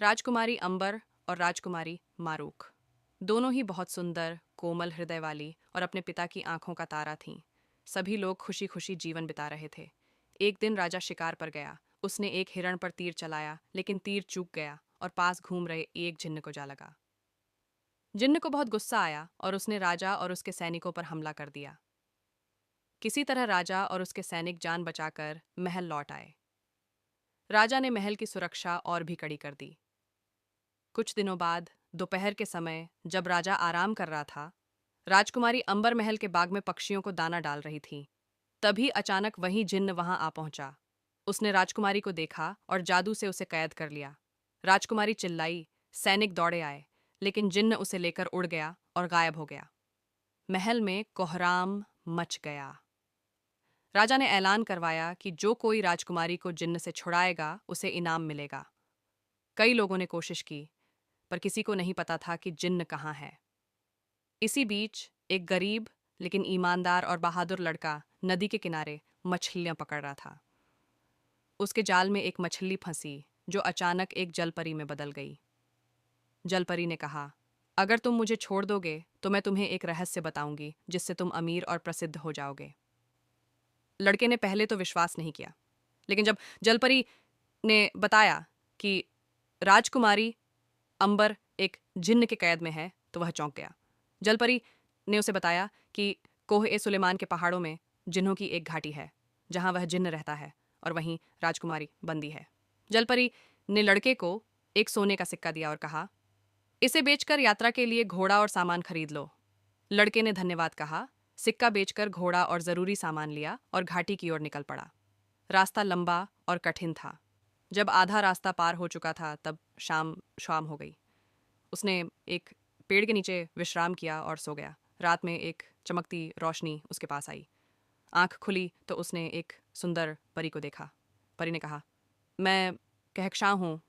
राजकुमारी अंबर और राजकुमारी मारूख दोनों ही बहुत सुंदर, कोमल हृदय वाली और अपने पिता की आंखों का तारा थीं। सभी लोग खुशी खुशी जीवन बिता रहे थे। एक दिन राजा शिकार पर गया। उसने एक हिरण पर तीर चलाया, लेकिन तीर चूक गया और पास घूम रहे एक जिन्न को जा लगा। जिन्न को बहुत गुस्सा आया और उसने राजा और उसके सैनिकों पर हमला कर दिया। किसी तरह राजा और उसके सैनिक जान बचाकर महल लौट आए। राजा ने महल की सुरक्षा और भी कड़ी कर दी। कुछ दिनों बाद दोपहर के समय जब राजा आराम कर रहा था, राजकुमारी अंबर महल के बाग में पक्षियों को दाना डाल रही थी। तभी अचानक वही जिन्न वहां आ पहुंचा। उसने राजकुमारी को देखा और जादू से उसे कैद कर लिया। राजकुमारी चिल्लाई, सैनिक दौड़े आए, लेकिन जिन्न उसे लेकर उड़ गया और गायब हो गया। महल में कोहराम मच गया। राजा ने ऐलान करवाया कि जो कोई राजकुमारी को जिन्न से छुड़ाएगा उसे इनाम मिलेगा। कई लोगों ने कोशिश की, पर किसी को नहीं पता था कि जिन्न कहाँ है। इसी बीच एक गरीब लेकिन ईमानदार और बहादुर लड़का नदी के किनारे मछलियां पकड़ रहा था। उसके जाल में एक मछली फंसी जो अचानक एक जलपरी में बदल गई। जलपरी ने कहा, अगर तुम मुझे छोड़ दोगे तो मैं तुम्हें एक रहस्य बताऊंगी जिससे तुम अमीर और प्रसिद्ध हो जाओगे। लड़के ने पहले तो विश्वास नहीं किया, लेकिन जब जलपरी ने बताया कि राजकुमारी अंबर एक जिन्न के कैद में है तो वह चौंक गया। जलपरी ने उसे बताया कि कोह-ए-सुलेमान के पहाड़ों में जिन्हों की एक घाटी है जहां वह जिन्न रहता है और वहीं राजकुमारी बंदी है। जलपरी ने लड़के को एक सोने का सिक्का दिया और कहा, इसे बेचकर यात्रा के लिए घोड़ा और सामान खरीद लो। लड़के ने धन्यवाद कहा, सिक्का बेचकर घोड़ा और जरूरी सामान लिया और घाटी की ओर निकल पड़ा। रास्ता लंबा और कठिन था। जब आधा रास्ता पार हो चुका था तब शाम हो गई। उसने एक पेड़ के नीचे विश्राम किया और सो गया। रात में एक चमकती रोशनी उसके पास आई। आंख खुली तो उसने एक सुंदर परी को देखा। परी ने कहा, मैं कहकशां हूँ,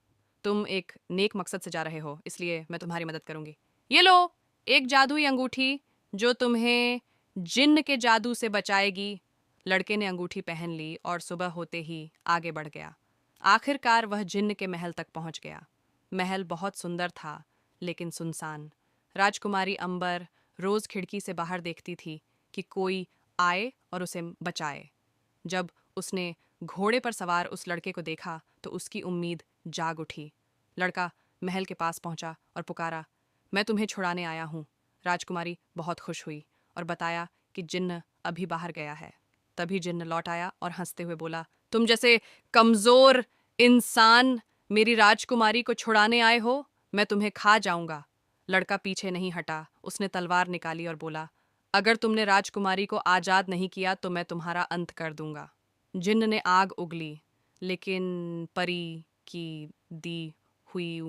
तुम एक नेक मकसद से जा रहे हो, इसलिए मैं तुम्हारी मदद करूंगी। ये लो, एक जादुई अंगूठी जो तुम्हें जिन्न के जादू से बचाएगी। लड़के ने अंगूठी पहन ली और सुबह होते ही आगे बढ़ गया। आखिरकार वह जिन्न के महल तक पहुंच गया। महल बहुत सुंदर था, लेकिन सुनसान। राजकुमारी अंबर रोज खिड़की से बाहर देखती थी कि कोई आए और उसे बचाए। जब उसने घोड़े पर सवार उस लड़के को देखा तो उसकी उम्मीद जाग उठी। लड़का महल के पास पहुंचा और पुकारा, मैं तुम्हें छुड़ाने आया हूँ। राजकुमारी बहुत खुश हुई और बताया कि जिन्न अभी बाहर गया है। तभी जिन्न लौट आया और हंसते हुए बोला, तुम जैसे कमजोर इंसान मेरी राजकुमारी को छुड़ाने आए हो, मैं तुम्हें खा जाऊंगा। लड़का पीछे नहीं हटा। उसने तलवार निकाली और बोला, अगर तुमने राजकुमारी को आजाद नहीं किया तो मैं तुम्हारा अंत कर दूंगा। जिन्न ने आग उगली, लेकिन परी की दी हुई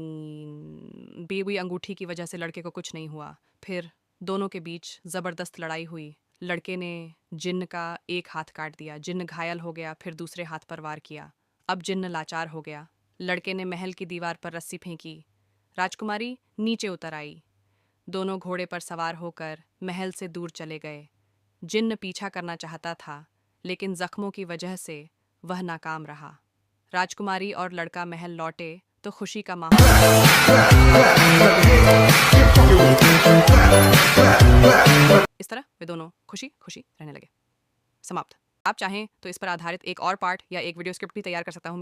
बेबी अंगूठी की वजह से लड़के को कुछ नहीं हुआ। फिर दोनों के बीच जबरदस्त लड़ाई हुई। लड़के ने जिन्न का एक हाथ काट दिया। जिन्न घायल हो गया, फिर दूसरे हाथ पर वार किया। अब जिन्न लाचार हो गया। लड़के ने महल की दीवार पर रस्सी फेंकी। राजकुमारी नीचे उतर आई। दोनों घोड़े पर सवार होकर महल से दूर चले गए। जिन्न पीछा करना चाहता था, लेकिन जख्मों की वजह से वह नाकाम रहा। राजकुमारी और लड़का महल लौटे तो खुशी का माहौल। इस तरह वे दोनों खुशी खुशी रहने लगे। समाप्त। आप चाहें तो इस पर आधारित एक और पार्ट या एक वीडियो स्क्रिप्ट भी तैयार कर सकता हूँ।